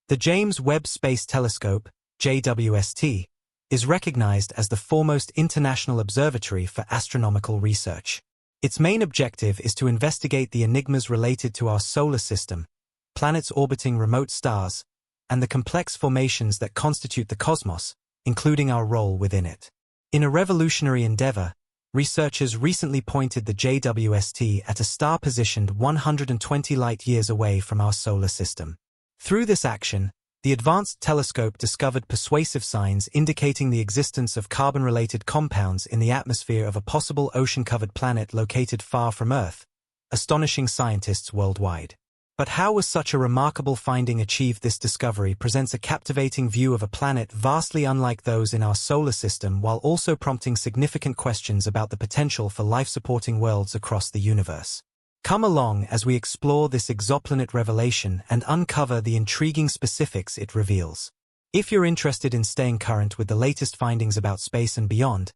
The James Webb Space Telescope, JWST, is recognized as the foremost international observatory for astronomical research. Its main objective is to investigate the enigmas related to our solar system, planets orbiting remote stars, and the complex formations that constitute the cosmos, including our role within it. In a revolutionary endeavor, researchers recently pointed the JWST at a star positioned 120 light-years away from our solar system. Through this action, the advanced telescope discovered persuasive signs indicating the existence of carbon-related compounds in the atmosphere of a possible ocean-covered planet located far from Earth, astonishing scientists worldwide. But how was such a remarkable finding achieved? This discovery presents a captivating view of a planet vastly unlike those in our solar system, while also prompting significant questions about the potential for life-supporting worlds across the universe. Come along as we explore this exoplanet revelation and uncover the intriguing specifics it reveals. If you're interested in staying current with the latest findings about space and beyond,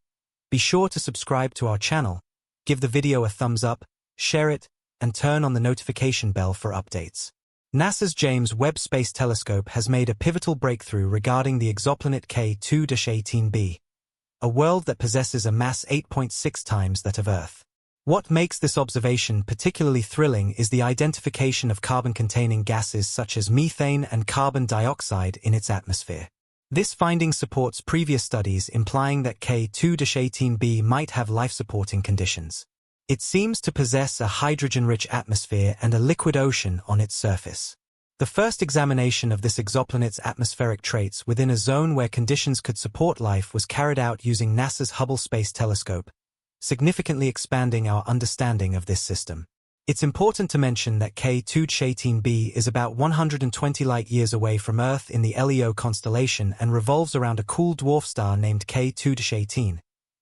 be sure to subscribe to our channel, give the video a thumbs up, share it, and turn on the notification bell for updates. NASA's James Webb Space Telescope has made a pivotal breakthrough regarding the exoplanet K2-18b, a world that possesses a mass 8.6 times that of Earth. What makes this observation particularly thrilling is the identification of carbon-containing gases such as methane and carbon dioxide in its atmosphere. This finding supports previous studies implying that K2-18b might have life-supporting conditions. It seems to possess a hydrogen-rich atmosphere and a liquid ocean on its surface. The first examination of this exoplanet's atmospheric traits within a zone where conditions could support life was carried out using NASA's Hubble Space Telescope, significantly expanding our understanding of this system. It's important to mention that K2-18b is about 120 light-years away from Earth in the Leo constellation and revolves around a cool dwarf star named K2-18,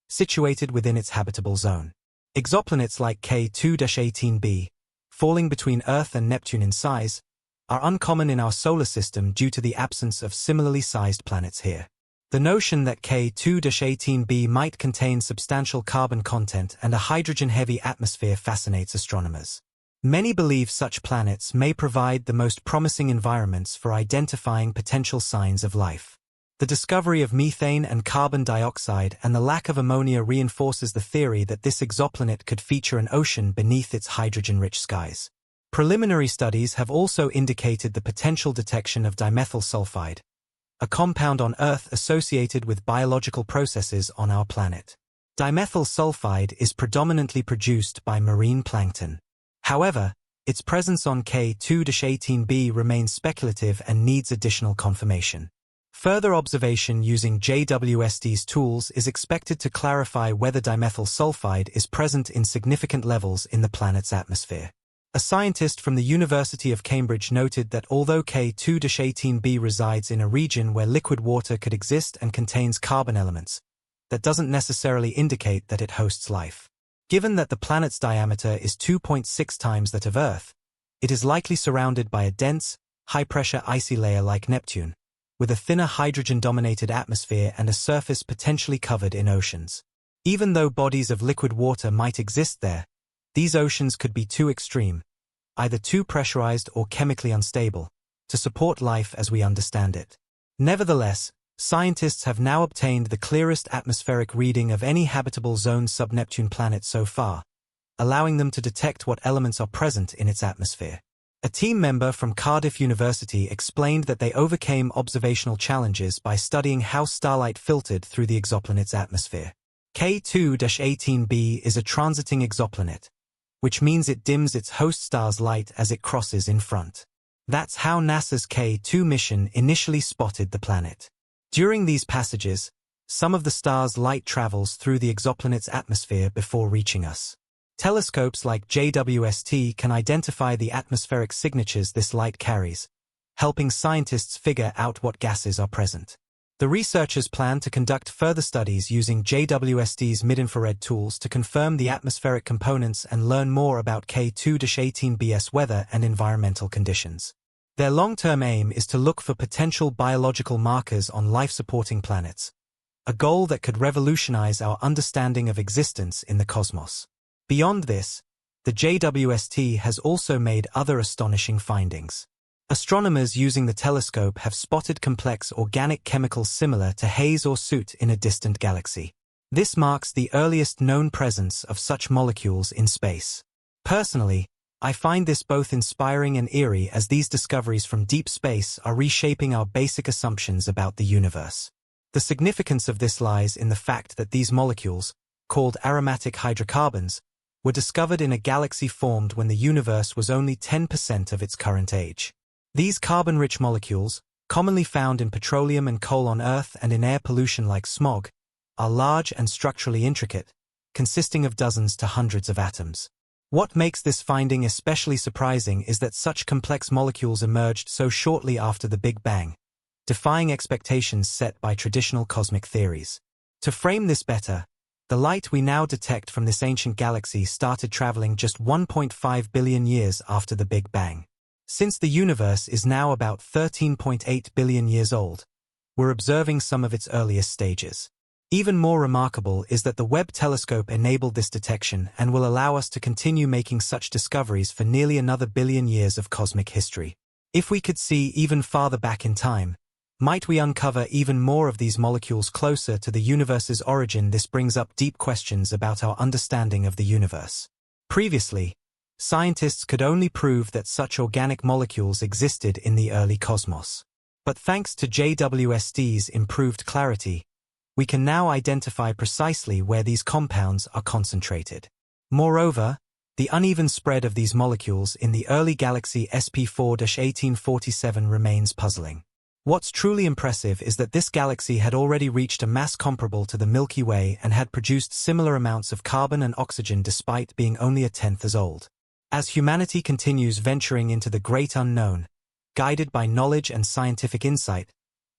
situated within its habitable zone. Exoplanets like K2-18b, falling between Earth and Neptune in size, are uncommon in our solar system due to the absence of similarly sized planets here. The notion that K2-18b might contain substantial carbon content and a hydrogen-heavy atmosphere fascinates astronomers. Many believe such planets may provide the most promising environments for identifying potential signs of life. The discovery of methane and carbon dioxide and the lack of ammonia reinforces the theory that this exoplanet could feature an ocean beneath its hydrogen-rich skies. Preliminary studies have also indicated the potential detection of dimethyl sulfide, a compound on Earth associated with biological processes on our planet. Dimethyl sulfide is predominantly produced by marine plankton. However, its presence on K2-18b remains speculative and needs additional confirmation. Further observation using JWST's tools is expected to clarify whether dimethyl sulfide is present in significant levels in the planet's atmosphere. A scientist from the University of Cambridge noted that although K2-18b resides in a region where liquid water could exist and contains carbon elements, that doesn't necessarily indicate that it hosts life. Given that the planet's diameter is 2.6 times that of Earth, it is likely surrounded by a dense, high-pressure icy layer like Neptune, with a thinner hydrogen-dominated atmosphere and a surface potentially covered in oceans. Even though bodies of liquid water might exist there, these oceans could be too extreme, either too pressurized or chemically unstable, to support life as we understand it. Nevertheless, scientists have now obtained the clearest atmospheric reading of any habitable zone sub-Neptune planet so far, allowing them to detect what elements are present in its atmosphere. A team member from Cardiff University explained that they overcame observational challenges by studying how starlight filtered through the exoplanet's atmosphere. K2-18b is a transiting exoplanet, which means it dims its host star's light as it crosses in front. That's how NASA's K2 mission initially spotted the planet. During these passages, some of the star's light travels through the exoplanet's atmosphere before reaching us. Telescopes like JWST can identify the atmospheric signatures this light carries, helping scientists figure out what gases are present. The researchers plan to conduct further studies using JWST's mid-infrared tools to confirm the atmospheric components and learn more about K2-18b's weather and environmental conditions. Their long-term aim is to look for potential biological markers on life-supporting planets, a goal that could revolutionize our understanding of existence in the cosmos. Beyond this, the JWST has also made other astonishing findings. Astronomers using the telescope have spotted complex organic chemicals similar to haze or soot in a distant galaxy. This marks the earliest known presence of such molecules in space. Personally, I find this both inspiring and eerie as these discoveries from deep space are reshaping our basic assumptions about the universe. The significance of this lies in the fact that these molecules, called aromatic hydrocarbons, were discovered in a galaxy formed when the universe was only 10% of its current age. These carbon-rich molecules, commonly found in petroleum and coal on Earth and in air pollution like smog, are large and structurally intricate, consisting of dozens to hundreds of atoms. What makes this finding especially surprising is that such complex molecules emerged so shortly after the Big Bang, defying expectations set by traditional cosmic theories. To frame this better, the light we now detect from this ancient galaxy started traveling just 1.5 billion years after the Big Bang. Since the universe is now about 13.8 billion years old, we're observing some of its earliest stages. Even more remarkable is that the Webb telescope enabled this detection and will allow us to continue making such discoveries for nearly another billion years of cosmic history. If we could see even farther back in time, might we uncover even more of these molecules closer to the universe's origin? This brings up deep questions about our understanding of the universe. Previously, scientists could only prove that such organic molecules existed in the early cosmos. But thanks to JWST's improved clarity, we can now identify precisely where these compounds are concentrated. Moreover, the uneven spread of these molecules in the early galaxy SP4-1847 remains puzzling. What's truly impressive is that this galaxy had already reached a mass comparable to the Milky Way and had produced similar amounts of carbon and oxygen despite being only a tenth as old. As humanity continues venturing into the great unknown, guided by knowledge and scientific insight,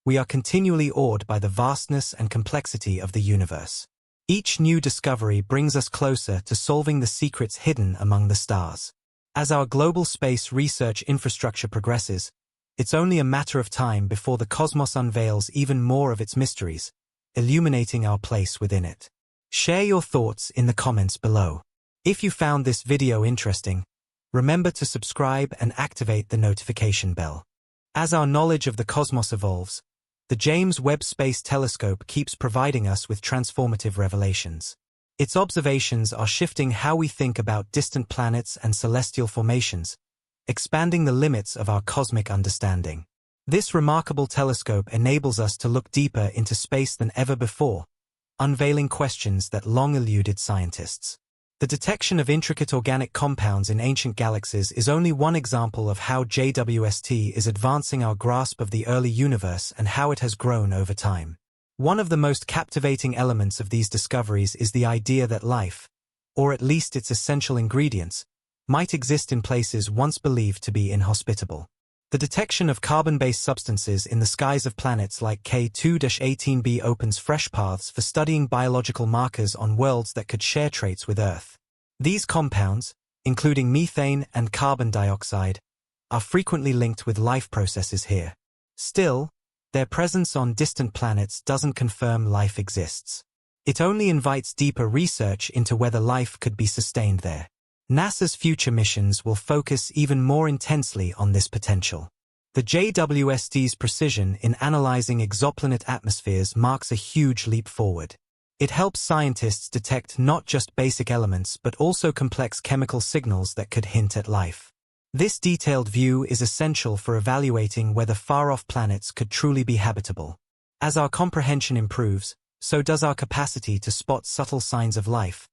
we are continually awed by the vastness and complexity of the universe. Each new discovery brings us closer to solving the secrets hidden among the stars. As our global space research infrastructure progresses, it's only a matter of time before the cosmos unveils even more of its mysteries, illuminating our place within it. Share your thoughts in the comments below. If you found this video interesting, remember to subscribe and activate the notification bell. As our knowledge of the cosmos evolves, the James Webb Space Telescope keeps providing us with transformative revelations. Its observations are shifting how we think about distant planets and celestial formations, expanding the limits of our cosmic understanding. This remarkable telescope enables us to look deeper into space than ever before, unveiling questions that long eluded scientists. The detection of intricate organic compounds in ancient galaxies is only one example of how JWST is advancing our grasp of the early universe and how it has grown over time. One of the most captivating elements of these discoveries is the idea that life, or at least its essential ingredients, might exist in places once believed to be inhospitable. The detection of carbon-based substances in the skies of planets like K2-18b opens fresh paths for studying biological markers on worlds that could share traits with Earth. These compounds, including methane and carbon dioxide, are frequently linked with life processes here. Still, their presence on distant planets doesn't confirm life exists. It only invites deeper research into whether life could be sustained there. NASA's future missions will focus even more intensely on this potential. The JWST's precision in analyzing exoplanet atmospheres marks a huge leap forward. It helps scientists detect not just basic elements but also complex chemical signals that could hint at life. This detailed view is essential for evaluating whether far-off planets could truly be habitable. As our comprehension improves, so does our capacity to spot subtle signs of life,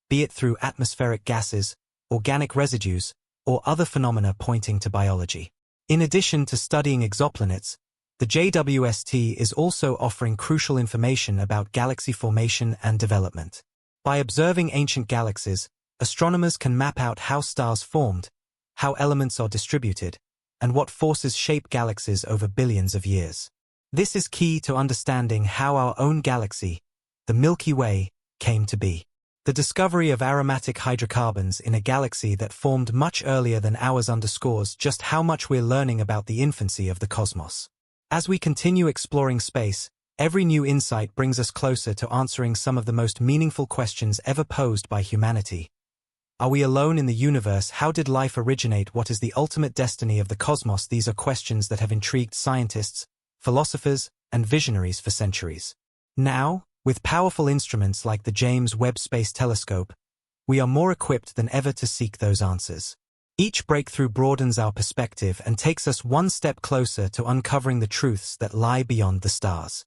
be it through atmospheric gases, organic residues, or other phenomena pointing to biology. In addition to studying exoplanets, the JWST is also offering crucial information about galaxy formation and development. By observing ancient galaxies, astronomers can map out how stars formed, how elements are distributed, and what forces shape galaxies over billions of years. This is key to understanding how our own galaxy, the Milky Way, came to be. The discovery of aromatic hydrocarbons in a galaxy that formed much earlier than ours underscores just how much we're learning about the infancy of the cosmos. As we continue exploring space, every new insight brings us closer to answering some of the most meaningful questions ever posed by humanity. Are we alone in the universe? How did life originate? What is the ultimate destiny of the cosmos? These are questions that have intrigued scientists, philosophers, and visionaries for centuries. Now, with powerful instruments like the James Webb Space Telescope, we are more equipped than ever to seek those answers. Each breakthrough broadens our perspective and takes us one step closer to uncovering the truths that lie beyond the stars.